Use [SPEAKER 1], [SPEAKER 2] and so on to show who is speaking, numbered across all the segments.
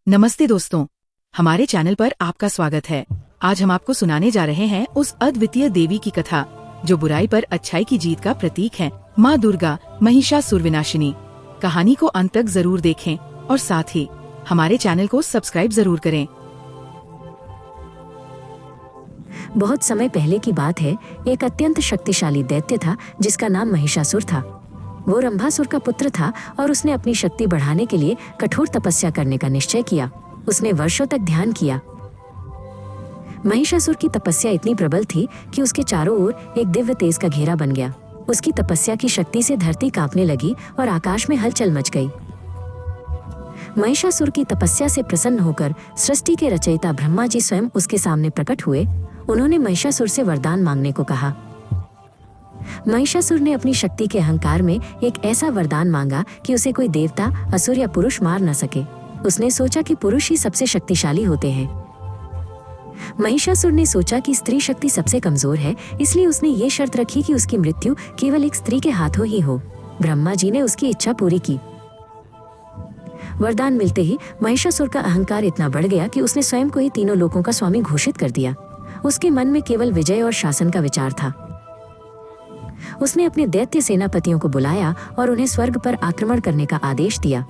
[SPEAKER 1] नमस्ते दोस्तों, हमारे चैनल पर आपका स्वागत है। आज हम आपको सुनाने जा रहे हैं उस अद्वितीय देवी की कथा जो बुराई पर अच्छाई की जीत का प्रतीक है, माँ दुर्गा महिषासुर विनाशिनी। कहानी को अंत तक जरूर देखें और साथ ही हमारे चैनल को सब्सक्राइब जरूर करें।
[SPEAKER 2] बहुत समय पहले की बात है। एक अत्यंत शक्तिशाली दैत्य था जिसका नाम महिषासुर था। वो रंभासुर का पुत्र था और उसने अपनी शक्ति बढ़ाने के लिए कठोर तपस्या करने का निश्चय किया। उसने वर्षों तक ध्यान किया। महिषासुर की तपस्या इतनी प्रबल थी कि उसके चारों ओर एक दिव्य तेज का घेरा बन गया। उसकी तपस्या की शक्ति से धरती कांपने लगी और आकाश में हलचल मच गई। महिषासुर की तपस्या से प्रसन्न होकर सृष्टि के रचयिता ब्रह्मा जी स्वयं उसके सामने प्रकट हुए। उन्होंने महिषासुर से वरदान मांगने को कहा। महिषासुर ने अपनी शक्ति के अहंकार में एक ऐसा वरदान मांगा कि उसे कोई देवता, असुर या पुरुष मार न सके। उसने सोचा कि पुरुष ही सबसे शक्तिशाली होते हैं। महिषासुर ने सोचा कि स्त्री शक्ति सबसे कमजोर है, इसलिए उसने ये शर्त रखी कि उसकी मृत्यु केवल एक स्त्री के हाथों ही हो। ब्रह्मा जी ने उसकी इच्छा पूरी की। वरदान मिलते ही महिषासुर का अहंकार इतना बढ़ गया कि उसने स्वयं को ही तीनों लोकों का स्वामी घोषित कर दिया। उसके मन में केवल विजय और शासन का विचार था। उसने अपने दैत्य सेनापतियों को बुलाया और उन्हें स्वर्ग पर आक्रमण करने का आदेश दिया।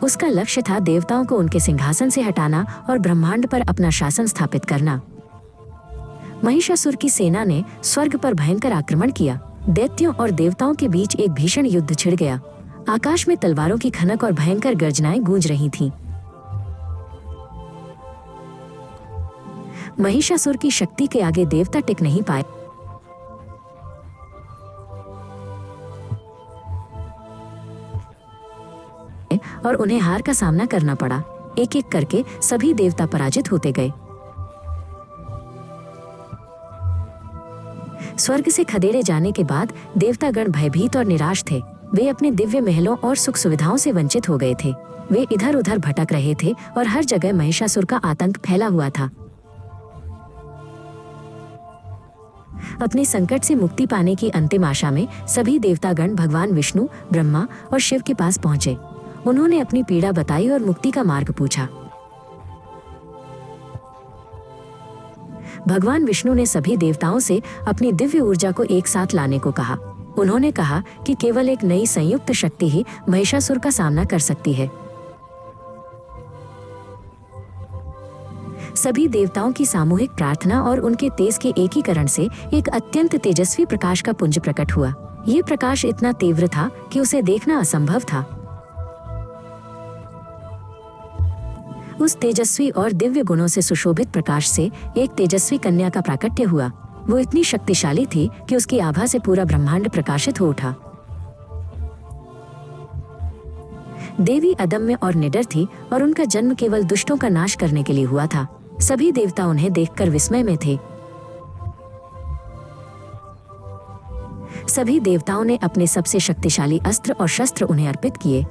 [SPEAKER 2] उसका लक्ष्य था देवताओं को उनके सिंहासन से हटाना और ब्रह्मांड पर अपना शासन स्थापित करना। महिषासुर की सेना ने स्वर्ग पर भयंकर आक्रमण किया। दैत्यों और देवताओं के बीच एक भीषण युद्ध छिड़ गया। आकाश में तलवारों की खनक और भयंकर गर्जनाएं गूंज रही थीं। महिषासुर की शक्ति के आगे देवता टिक नहीं पाए और उन्हें हार का सामना करना पड़ा। एक एक करके सभी देवता पराजित होते गए। स्वर्ग से खदेड़े जाने के बाद देवतागण भयभीत और निराश थे। वे अपने दिव्य महलों और सुख सुविधाओं से वंचित हो गए थे। वे इधर उधर भटक रहे थे और हर जगह महिषासुर का आतंक फैला हुआ था। अपने संकट से मुक्ति पाने की अंतिम आशा में सभी देवतागण भगवान विष्णु, ब्रह्मा और शिव के पास पहुंचे। उन्होंने अपनी पीड़ा बताई और मुक्ति का मार्ग पूछा। भगवान विष्णु ने सभी देवताओं से अपनी दिव्य ऊर्जा को एक साथ लाने को कहा। उन्होंने कहा कि केवल एक नई संयुक्त शक्ति ही महिषासुर का सामना कर सकती है। सभी देवताओं की सामूहिक प्रार्थना और उनके तेज के एकीकरण से एक अत्यंत तेजस्वी प्रकाश का पुंज प्रकट हुआ। ये प्रकाश इतना तीव्र था कि उसे देखना असंभव था। उस तेजस्वी और दिव्य गुणों से सुशोभित प्रकाश से एक तेजस्वी कन्या का प्राकट्य हुआ। वो इतनी शक्तिशाली थी कि उसकी आभा से पूरा ब्रह्मांड प्रकाशित हो उठा। देवी अदम्य और निडर थी और उनका जन्म केवल दुष्टों का नाश करने के लिए हुआ था। सभी देवता उन्हें देखकर विस्मय में थे। सभी देवताओं ने अपने सबसे शक्तिशाली अस्त्र और शस्त्र उन्हें अर्पित किए।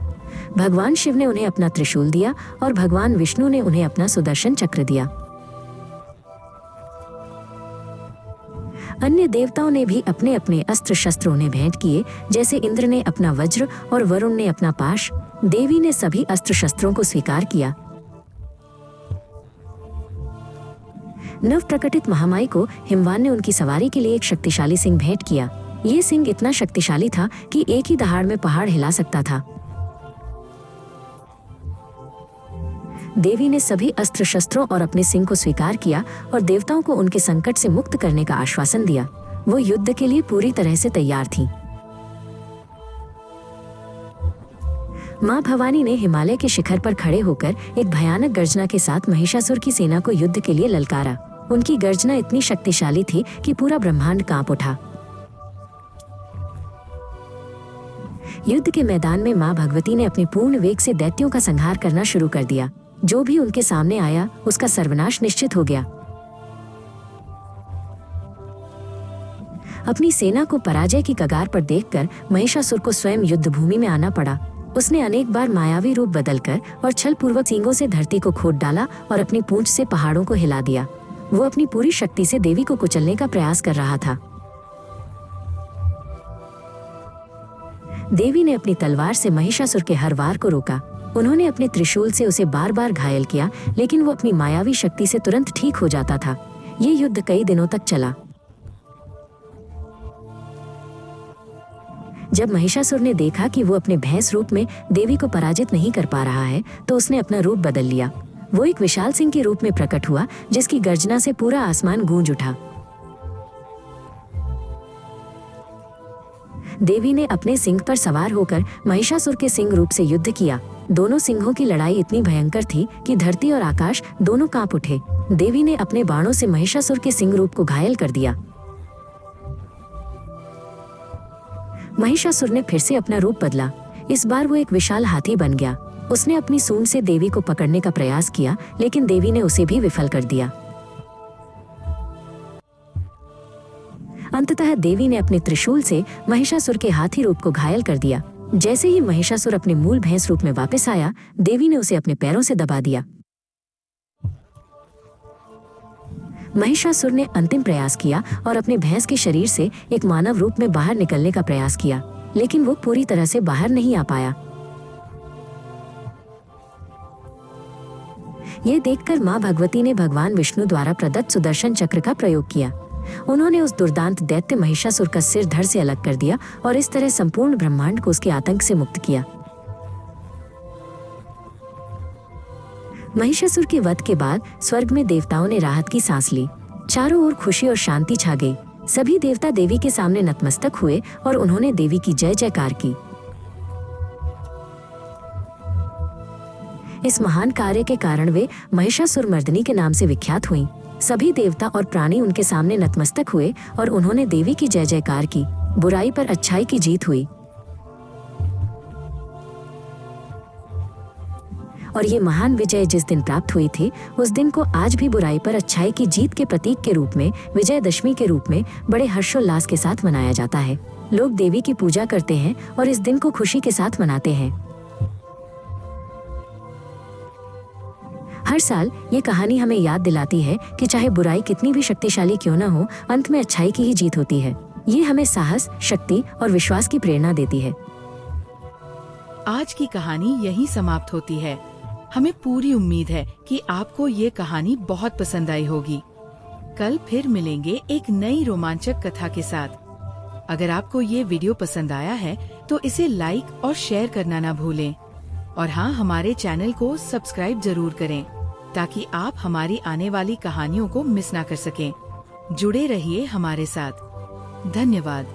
[SPEAKER 2] भगवान शिव ने उन्हें अपना त्रिशूल दिया और भगवान विष्णु ने उन्हें अपना सुदर्शन चक्र दिया। अन्य देवताओं ने भी अपने अपने अस्त्र शस्त्र उन्हें भेंट किए, जैसे इंद्र ने अपना वज्र और वरुण ने अपना पाश। देवी ने सभी अस्त्र शस्त्रों को स्वीकार किया। नव प्रकटित महामाई को हिमवान ने उनकी सवारी के लिए एक शक्तिशाली सिंह भेंट किया। ये सिंह इतना शक्तिशाली था कि एक ही दहाड़ में पहाड़ हिला सकता था। देवी ने सभी अस्त्र शस्त्रों और अपने सिंह को स्वीकार किया और देवताओं को उनके संकट से मुक्त करने का आश्वासन दिया। वो युद्ध के लिए पूरी तरह से तैयार थीं। मां भवानी ने हिमालय के शिखर पर खड़े होकर एक भयानक गर्जना के साथ महिषासुर की सेना को युद्ध के लिए ललकारा। उनकी गर्जना इतनी शक्तिशाली थी कि पूरा ब्रह्मांड कांप उठा। युद्ध के मैदान में मां भगवती ने अपने पूर्ण वेग से दैत्यों का संहार करना शुरू कर दिया। जो भी उनके सामने आया उसका सर्वनाश निश्चित हो गया। अपनी सेना को पराजय की कगार पर देखकर महिषासुर को स्वयं युद्ध भूमि में आना पड़ा। उसने अनेक बार मायावी रूप बदलकर और छलपूर्वक सींगों से धरती को खोद डाला और अपनी पूंछ से पहाड़ों को हिला दिया। वो अपनी पूरी शक्ति से देवी को कुचलने का प्रयास कर रहा था। देवी ने अपनी तलवार से महिषासुर के हर वार को रोका। उन्होंने अपने त्रिशूल से उसे बार बार घायल किया, लेकिन वो अपनी मायावी शक्ति से तुरंत ठीक हो जाता था। ये युद्ध कई दिनों तक चला। जब महिषासुर ने देखा कि वो अपने भैंस रूप में देवी को पराजित नहीं कर पा रहा है, तो उसने अपना रूप बदल लिया। वो एक विशाल सिंह के रूप में प्रकट हुआ, जिसकी गर्जना से पूरा आसमान गूंज उठा। देवी ने अपने सिंह पर सवार होकर महिषासुर के सिंह रूप से युद्ध किया। दोनों सिंहों की लड़ाई इतनी भयंकर थी कि धरती और आकाश दोनों कांप उठे। देवी ने अपने बाणों से महिषासुर के सिंह रूप को घायल कर दिया। महिषासुर ने फिर से अपना रूप बदला। इस बार वो एक विशाल हाथी बन गया। उसने अपनी सूंड से देवी को पकड़ने का प्रयास किया, लेकिन देवी ने उसे भी विफल कर दिया। अंततः देवी ने अपने त्रिशूल से महिषासुर के हाथी रूप को घायल कर दिया। जैसे ही महिषासुर अपने मूल भैंस रूप में वापस आया, देवी ने उसे अपने पैरों से दबा दिया। महिषासुर ने अंतिम प्रयास किया और अपने भैंस के शरीर से एक मानव रूप में बाहर निकलने का प्रयास किया, लेकिन वो पूरी तरह से बाहर नहीं आ पाया। ये देखकर मां भगवती ने भगवान विष्णु द्वारा प्रदत्त सुदर्शन चक्र का प्रयोग किया। उन्होंने उस दुर्दांत दैत्य महिषासुर का सिर धड़ से अलग कर दिया और इस तरह संपूर्ण ब्रह्मांड को उसके आतंक से मुक्त किया। महिषासुर के वध के बाद स्वर्ग में देवताओं ने राहत की सांस ली। चारों ओर खुशी और शांति छा गई। सभी देवता देवी के सामने नतमस्तक हुए और उन्होंने देवी की जय जयकार की। इस महान कार्य के कारण वे महिषासुर मर्दिनी के नाम से विख्यात हुईं। सभी देवता और प्राणी उनके सामने नतमस्तक हुए और उन्होंने देवी की जय जयकार की। बुराई पर अच्छाई की जीत हुई। और ये महान विजय जिस दिन प्राप्त हुई थी, उस दिन को आज भी बुराई पर अच्छाई की जीत के प्रतीक के रूप में, विजयदशमी के रूप में बड़े हर्षोल्लास के साथ मनाया जाता है। लोग देवी की पूजा करते हैं और इस दिन को खुशी के साथ मनाते हैं। हर साल ये कहानी हमें याद दिलाती है कि चाहे बुराई कितनी भी शक्तिशाली क्यों न हो, अंत में अच्छाई की ही जीत होती है। ये हमें साहस, शक्ति और विश्वास की प्रेरणा देती है।
[SPEAKER 1] आज की कहानी यहीं समाप्त होती है। हमें पूरी उम्मीद है कि आपको ये कहानी बहुत पसंद आई होगी। कल फिर मिलेंगे एक नई रोमांचक कथा के साथ। अगर आपको ये वीडियो पसंद आया है तो इसे लाइक और शेयर करना ना भूलें। और हाँ, हमारे चैनल को सब्सक्राइब जरूर करें ताकि आप हमारी आने वाली कहानियों को मिस ना कर सकें। जुड़े रहिए हमारे साथ। धन्यवाद।